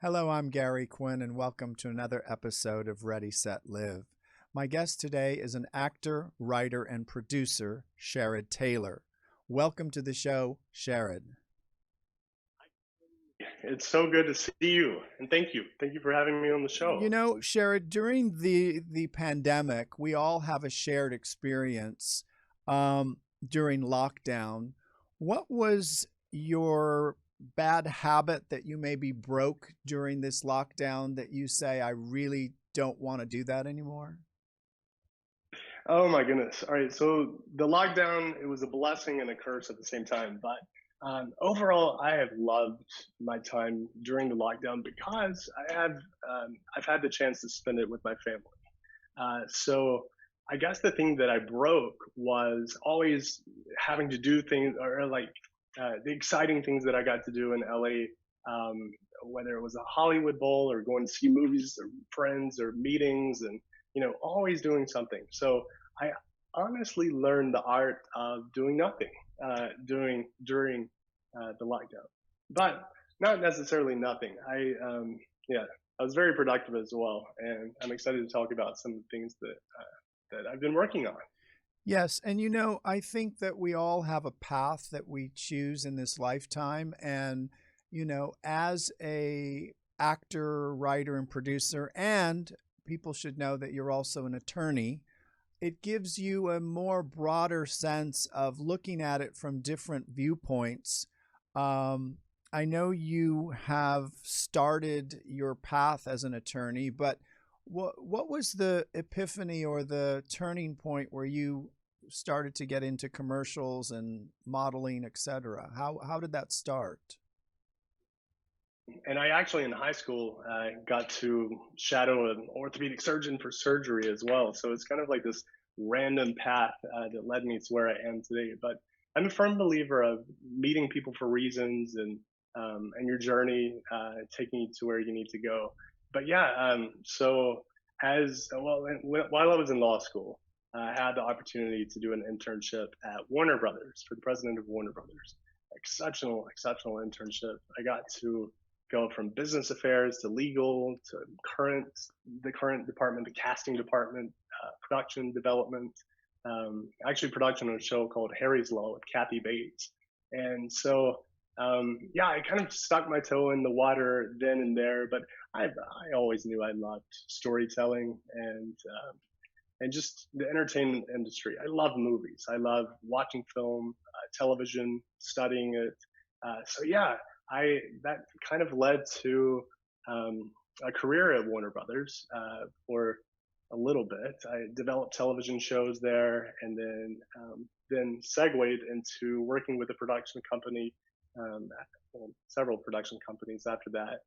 Hello, I'm Gary Quinn, and welcome to another episode of Ready, Set, Live. My guest today is an actor, writer, and producer, Sherrod Taylor. Welcome to the show, Sherrod. It's so good to see you, and thank you. Thank you for having me on the show. Sherrod, during the pandemic, we all have a shared experience during lockdown. What was your bad habit that you maybe broke during this lockdown that you say, I really don't want to do that anymore? Oh my goodness. All right. So the lockdown, it was a blessing and a curse at the same time. But overall, I have loved my time during the lockdown because I've had the chance to spend it with my family. So I guess the thing that I broke was always having to do things or like the exciting things that I got to do in LA, whether it was a Hollywood Bowl or going to see movies or friends or meetings and, always doing something. So I honestly learned the art of doing nothing during the lockdown, but not necessarily nothing. Yeah, I was very productive as well, and I'm excited to talk about some of the things that I've been working on. Yes, and I think that we all have a path that we choose in this lifetime, and as a actor, writer, and producer, and people should know that you're also an attorney, it gives you a more broader sense of looking at it from different viewpoints. Um, I know you have started your path as an attorney, but what was the epiphany or the turning point where you started to get into commercials and modeling, etc.? How did that start? And I actually, in high school, got to shadow an orthopedic surgeon for surgery as well. So it's kind of like this random path that led me to where I am today. But I'm a firm believer of meeting people for reasons and your journey taking you to where you need to go. But yeah, so as well, while I was in law school, I had the opportunity to do an internship at Warner Brothers for the president of Warner Brothers. Exceptional internship. I got to go from business affairs to legal to current the current department, the casting department, production development, actually production of a show called Harry's Law with Kathy Bates. And so yeah, I kind of stuck my toe in the water then and there, but I always knew I loved storytelling and just the entertainment industry. I love movies. I love watching film, television, studying it. So yeah, I that kind of led to a career at Warner Brothers for a little bit. I developed television shows there, and then segued into working with a production company, um, well, several production companies after that,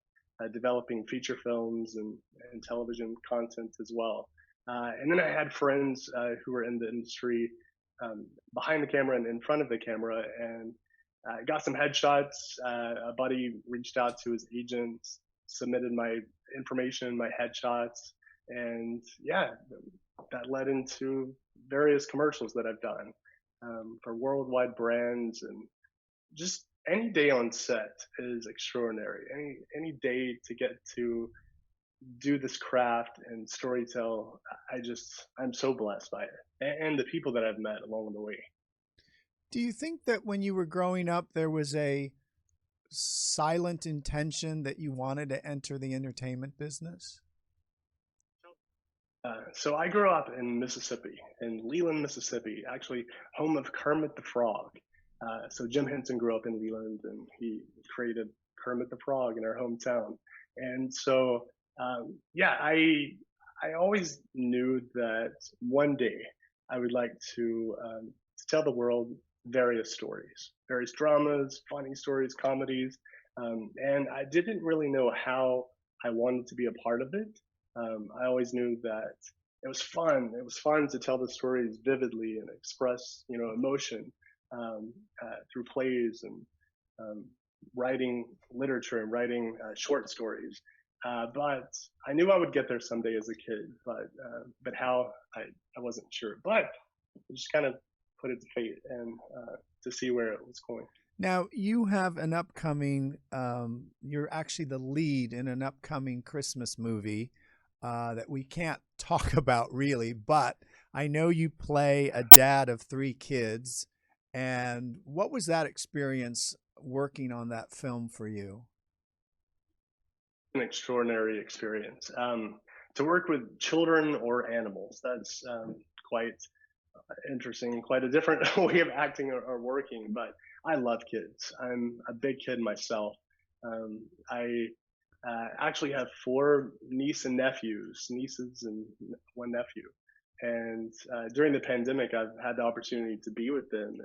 developing feature films and television content as well. And then I had friends who were in the industry behind the camera and in front of the camera, and got some headshots. A buddy reached out to his agent, submitted my information, my headshots, and yeah, that led into various commercials that I've done for worldwide brands, and just any day on set is extraordinary. Any day to get to do this craft and storytell, I'm so blessed by it, and the people that I've met along the way. Do you think that when you were growing up, there was a silent intention that you wanted to enter the entertainment business? So I grew up in Mississippi, in Leland, Mississippi, actually home of Kermit the Frog. So Jim Henson grew up in Leland, and he created Kermit the Frog in our hometown. And so, yeah, I always knew that one day I would like to tell the world various dramas, funny stories, comedies, and I didn't really know how I wanted to be a part of it. I always knew that it was fun. It was fun to tell the stories vividly and express, emotion through plays and um, writing literature and writing short stories. But I knew I would get there someday as a kid, but how I wasn't sure. But I just kind of put it to fate and to see where it was going. Now, you have an upcoming, you're actually the lead in an upcoming Christmas movie that we can't talk about really, but I know you play a dad of three kids. And what was that experience working on that film for you? An extraordinary experience. To work with children or animals, that's quite interesting, quite a different way of acting or working. But I love kids. I'm a big kid myself. I actually have four nieces and one nephew. And during the pandemic, I've had the opportunity to be with them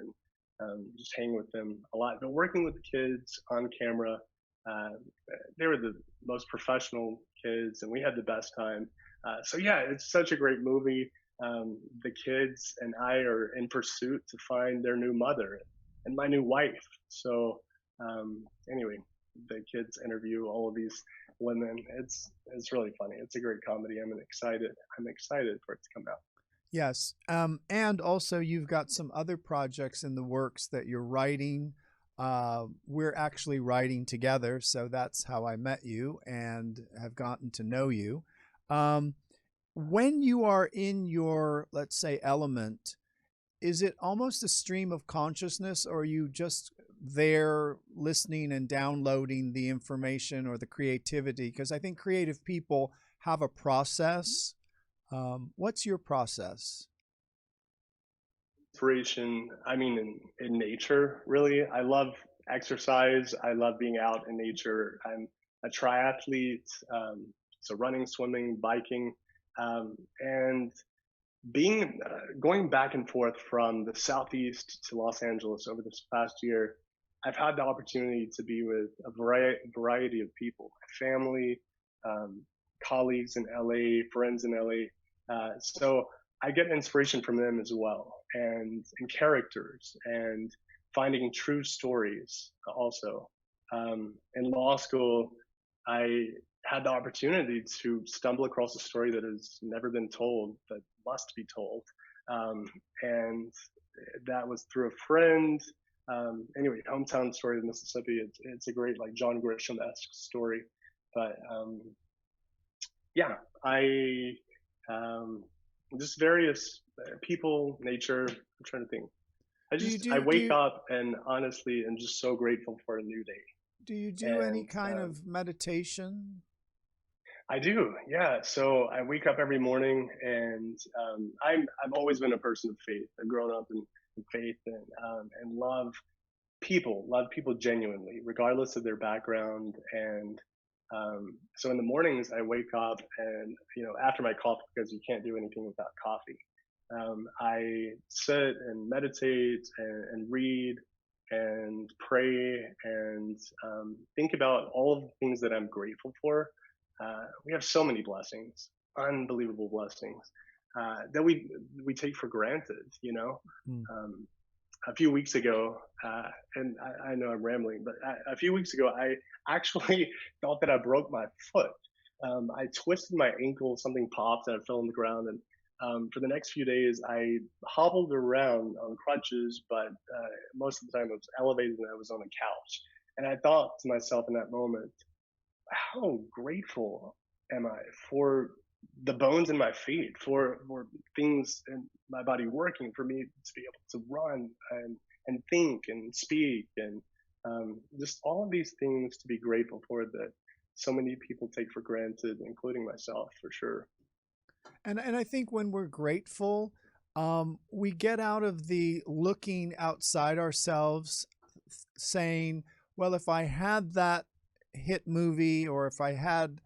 and just hang with them a lot. But working with the kids on camera, uh, they were the most professional kids, and we had the best time. So yeah, it's such a great movie. The kids and I are in pursuit to find their new mother and my new wife. So anyway, the kids interview all of these women. It's really funny. It's a great comedy. I'm excited for it to come out. Yes. And also, you've got some other projects in the works that you're writing. We're actually writing together, so that's how I met you and have gotten to know you. Um, when you are in your, let's say, element, is it almost a stream of consciousness, or are you just there listening and downloading the information or the creativity? Because I think creative people have a process. What's your process? Inspiration, I mean, in nature, really. I love exercise. I love being out in nature. I'm a triathlete, so running, swimming, biking, and being going back and forth from the southeast to Los Angeles over this past year. I've had the opportunity to be with a variety of people, family, um, colleagues in LA, friends in LA. So I get inspiration from them as well, and characters, and finding true stories also. In law school, I had the opportunity to stumble across a story that has never been told, that must be told. And that was through a friend. Anyway, hometown story of Mississippi. It's a great, like, John Grisham-esque story. But yeah, I um, just various people, nature. I'm trying to think. Do you I do do wake you, up and honestly am just so grateful for a new day. do you do any And kind of meditation? I do, yeah. So I wake up every morning, and I've always been a person of faith. I've grown up in faith, and love people genuinely, regardless of their background. And so in the mornings, I wake up, and after my coffee, because you can't do anything without coffee. I sit and meditate and read and pray and think about all of the things that I'm grateful for. We have so many blessings, unbelievable blessings, that we take for granted. Hmm. Um, a few weeks ago, and I know I'm rambling, but a few weeks ago, I actually thought that I broke my foot. I twisted my ankle, something popped, and I fell on the ground. And for the next few days, I hobbled around on crutches, but most of the time it was elevated and I was on a couch. And I thought to myself in that moment, how grateful am I for the bones in my feet, for things in my body working, for me to be able to run and think and speak, and just all of these things to be grateful for that so many people take for granted, including myself, for sure. And I think when we're grateful, we get out of the looking outside ourselves, saying, "Well, if I had that hit movie, or if I had,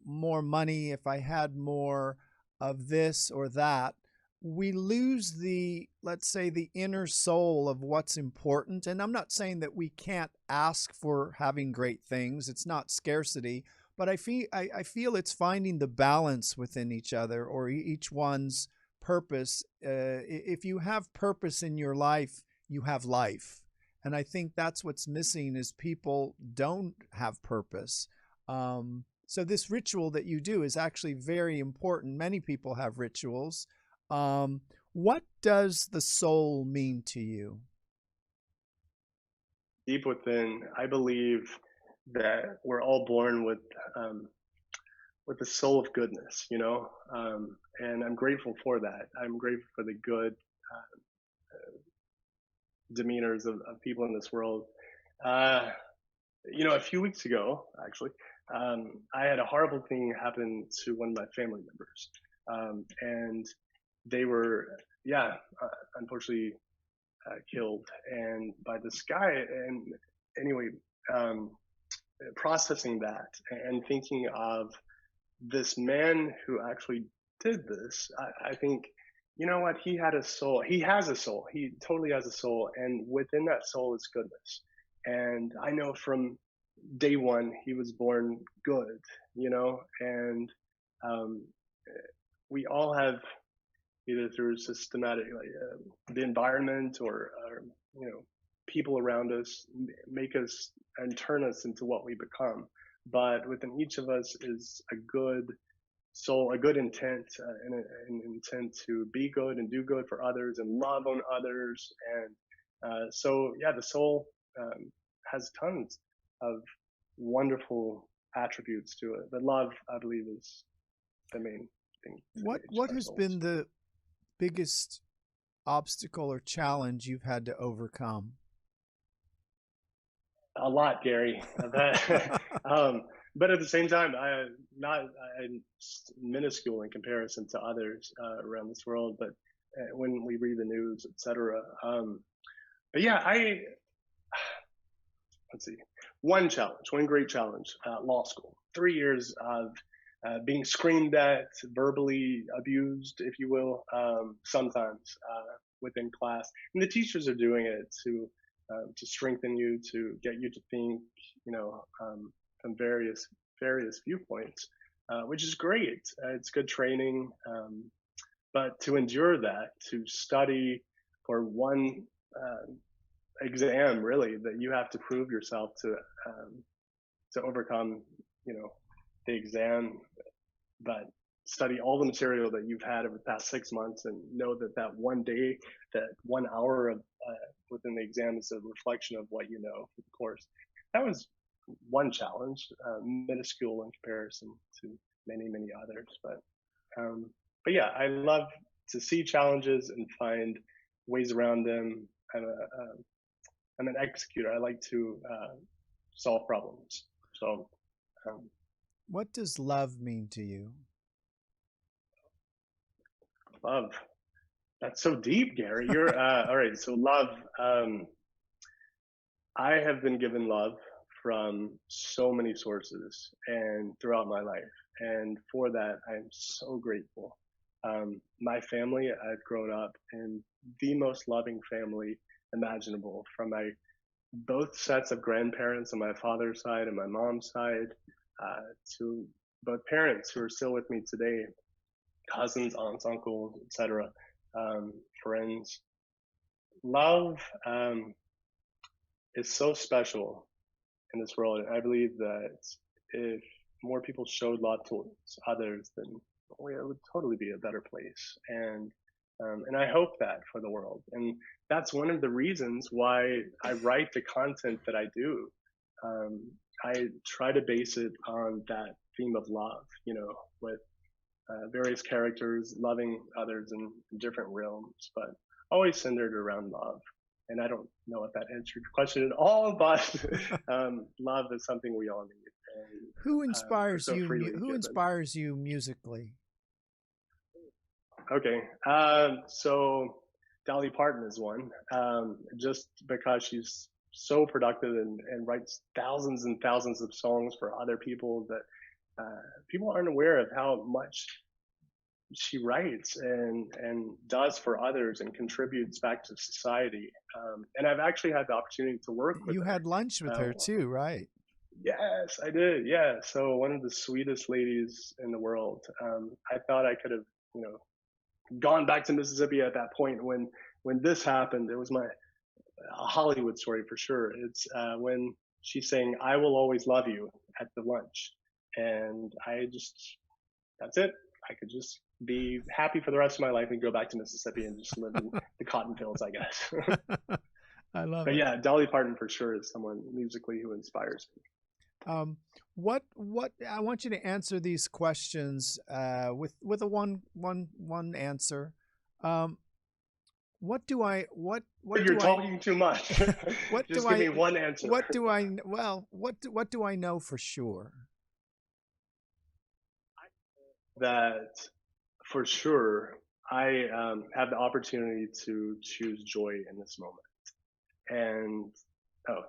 more money, if I had more of this or that," we lose the, let's say, the inner soul of what's important. And I'm not saying that we can't ask for having great things. It's not scarcity, but I feel it's finding the balance within each other, or each one's purpose. If you have purpose in your life, you have life. And I think that's what's missing, is people don't have purpose. So this ritual that you do is actually very important. Many people have rituals. What does the soul mean to you? deep within, I believe that we're all born with the soul of goodness, and I'm grateful for that. I'm grateful for the good demeanors of people in this world. Uh, a few weeks ago, actually, I had a horrible thing happen to one of my family members, and they were, yeah, unfortunately killed, and by this guy. And anyway, um, processing that and thinking of this man who actually did this, I think, you know what? He had a soul. He has a soul. He totally has a soul. And within that soul is goodness. And I know from day one, he was born good, and um, we all have either through systematic, like the environment or, people around us make us and turn us into what we become. But within each of us is a good soul, a good intent, an intent to be good and do good for others and love on others. And so, yeah, the soul has tons of wonderful attributes to it. But love, I believe, is the main thing to What our has souls. been the biggest obstacle or challenge you've had to overcome? A lot, Gary. But at the same time, I'm minuscule in comparison to others around this world. But when we read the news, etc. But yeah, let's see. One great challenge, law school. 3 years of being screamed at, verbally abused, if you will, sometimes within class. And the teachers are doing it to strengthen you, to get you to think, from various viewpoints, which is great. It's good training, but to endure that, to study for one exam, really, that you have to prove yourself to overcome, the exam, but study all the material that you've had over the past 6 months and know that that one day, that 1 hour of within the exam is a reflection of what you know for the course. That was one challenge, minuscule in comparison to many others. But yeah, I love to see challenges and find ways around them. I'm an executor. I like to solve problems. So, um, What does love mean to you? love. That's so deep, Gary. You're all right. So love. I have been given love from so many sources and throughout my life, and for that, I'm so grateful. My family, I've grown up in the most loving family imaginable, from my both sets of grandparents on my father's side and my mom's side, to both parents who are still with me today, cousins, aunts, uncles, etc., friends. Love is so special in this world, and I believe that if more people showed love towards others, then it would totally be a better place. And I hope that for the world. And that's one of the reasons why I write the content that I do. Um, I try to base it on that theme of love, with various characters loving others in different realms, but always centered around love. And I don't know if that answered your question at all, but love is something we all need, and Who are inspires so you? freely Who given. inspires you musically? Okay, so Dolly Parton is one, just because she's so productive and writes thousands and thousands of songs for other people that people aren't aware of how much she writes and does for others and contributes back to society. And I've actually had the opportunity to work with You her. had lunch with her too, right? Yes, I did. Yeah. So one of the sweetest ladies in the world. I thought I could have, gone back to Mississippi at that point when this happened. It was my Hollywood story for sure. It's when she's saying, "I will always love you" at the lunch, and that's it. I could just be happy for the rest of my life and go back to Mississippi and just live in the cotton fields, I guess. I love But it. yeah, Dolly Parton for sure is someone musically who inspires me. Um, what I want you to answer these questions with a one answer. Um, what You're do I talking too much. what do Just give I me one answer. what do I know for sure? That for sure, I have the opportunity to choose joy in this moment. And oh,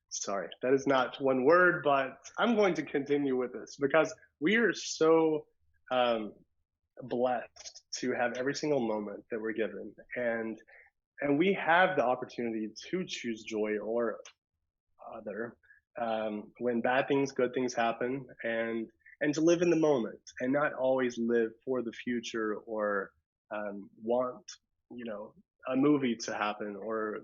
sorry, that is not one word, but I'm going to continue with this because we are so um, blessed to have every single moment that we're given, and we have the opportunity to choose joy or other when bad things, good things happen, and to live in the moment and not always live for the future or want a movie to happen or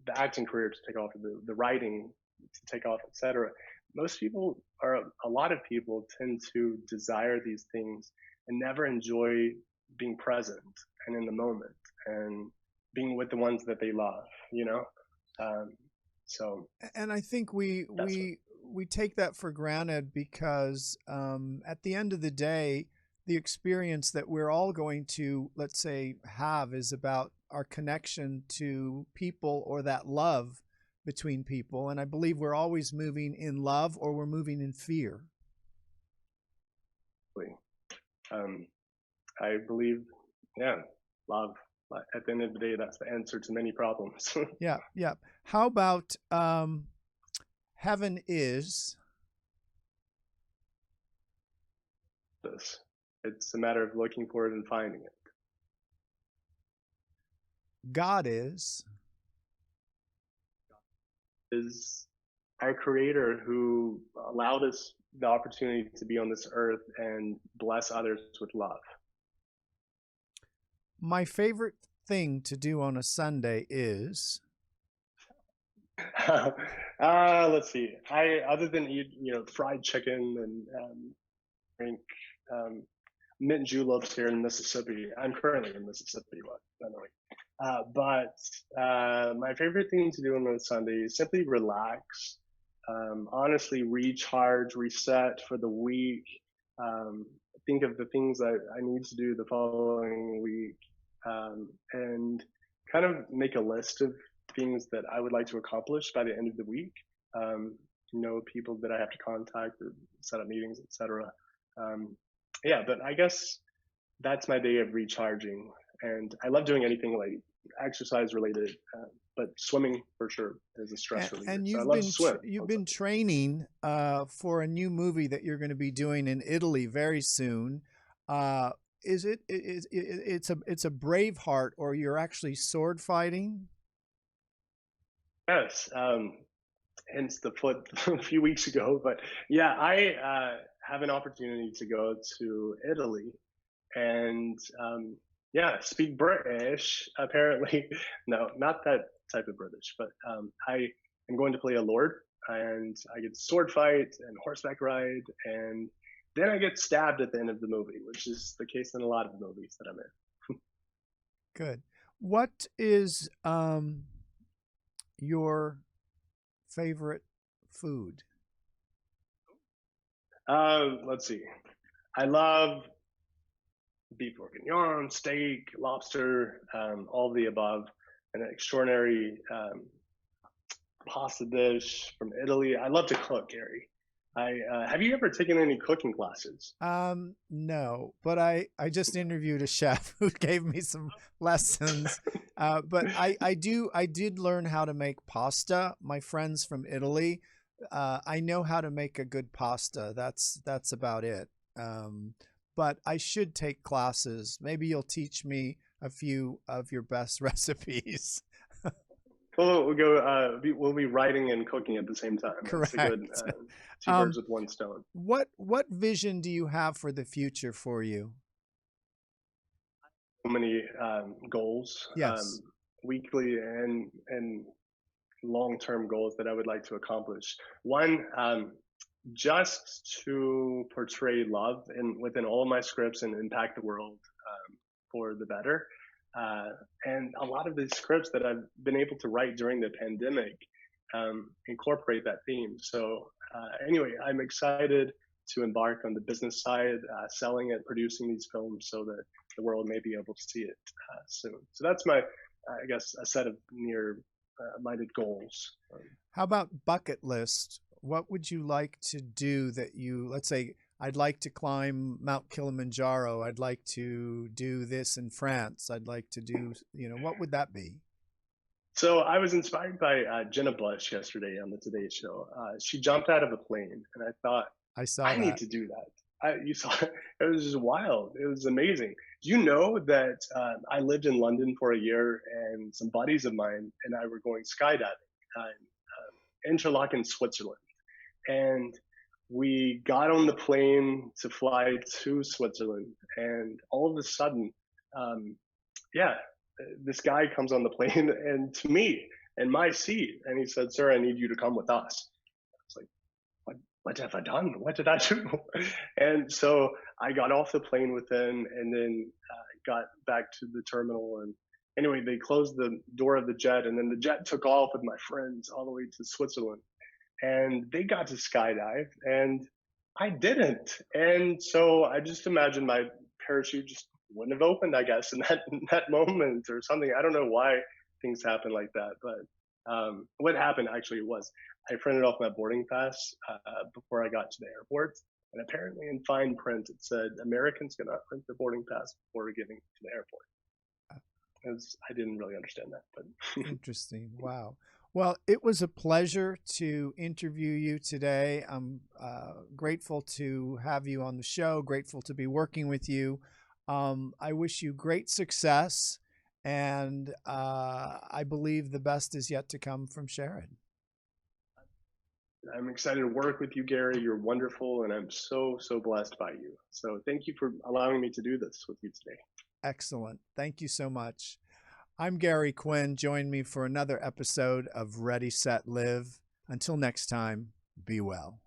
the acting career to take off, the writing to take off, etc. Most people, or a lot of people, tend to desire these things and never enjoy being present and in the moment and being with the ones that they love. Um, so And I think that's what. we take that for granted because at the end of the day, the experience that we're all going to, let's say, have is about our connection to people or that love between people. And I believe we're always moving in love or we're moving in fear. Um, I believe, yeah, love. At the end of the day, that's the answer to many problems. Yeah, yeah. How about heaven is this. It's a matter of looking for it and finding it. God is Is our creator who allowed us the opportunity to be on this earth and bless others with love. my favorite thing to do on a Sunday is Let's see. I other than eat, fried chicken and drink mint juleps here in Mississippi. I'm currently in Mississippi, by the way. But my favorite thing to do on a Sunday is simply relax, honestly recharge, reset for the week, um, think of the things that I need to do the following week, and kind of make a list of things that I would like to accomplish by the end of the week. People that I have to contact or set up meetings, etc. Yeah, but I guess that's my day of recharging, and I love doing anything like exercise related, but swimming for sure is a stress reliever. and So I love to swim you've on been Sunday. training for a new movie that you're going to be doing in Italy very soon. Uh, is it is it's a Braveheart or you're actually sword fighting? Yes, hence the foot a few weeks ago. But yeah, I have an opportunity to go to Italy and yeah, speak British. Apparently, no, not that type of British, but I am going to play a lord, and I get sword fight and horseback ride, and then I get stabbed at the end of the movie, which is the case in a lot of the movies that I'm in. Good. What is your favorite food? Let's see. I love beef bourguignon, steak, lobster, all of the above. An extraordinary pasta dish from Italy. I love to cook, Gary. I have you ever taken any cooking classes? No, but I just interviewed a chef who gave me some lessons. But I did learn how to make pasta. My friends from Italy, I know how to make a good pasta. That's about it. Um, but I should take classes. Maybe you'll teach me a few of your best recipes. Well, we'll go. We'll be writing and cooking at the same time. That's a good Correct. two birds with one stone. What vision do you have for the future for you? So many goals, Yes. weekly and long term goals that I would like to accomplish. One, just to portray love within all of my scripts and impact the world for the better. Uh, and a lot of the scripts that I've been able to write during the pandemic incorporate that theme. So, anyway, I'm excited to embark on the business side, selling it, producing these films so that the world may be able to see it soon. So that's my, I guess, a set of near minded goals. How about bucket list? What would you like to do that you, let's say, I'd like to climb Mount Kilimanjaro. I'd like to do this in France. I'd like to do, what would that be? So I was inspired by Jenna Bush yesterday on the Today Show. She jumped out of a plane, and I thought, I saw I need that. to do that. You saw it was just wild. It was amazing. Do you know that I lived in London for a year, and some buddies of mine and I were going skydiving in Interlaken, Switzerland, and we got on the plane to fly to Switzerland, and all of a sudden, um, yeah, this guy comes on the plane and to me in my seat, and he said, "Sir, I need you to come with us." I was like, what have I done? What did I do? And so I got off the plane with him and then got back to the terminal. And anyway, they closed the door of the jet, and then the jet took off with my friends all the way to Switzerland. And they got to skydive, and I didn't. And so I just imagine my parachute just wouldn't have opened, I guess, in that moment or something. I don't know why things happen like that, but what happened actually was I printed off my boarding pass before I got to the airport, and apparently in fine print it said Americans cannot print their boarding pass before getting to the airport. I didn't really understand that, but Interesting. Wow. Well, it was a pleasure to interview you today. I'm grateful to have you on the show, grateful to be working with you. I wish you great success, and I believe the best is yet to come from Sherrod. I'm excited to work with you, Gary. You're wonderful, and I'm so, so blessed by you. So thank you for allowing me to do this with you today. Excellent. Thank you so much. I'm Gary Quinn. Join me for another episode of Ready, Set, Live. Until next time, be well.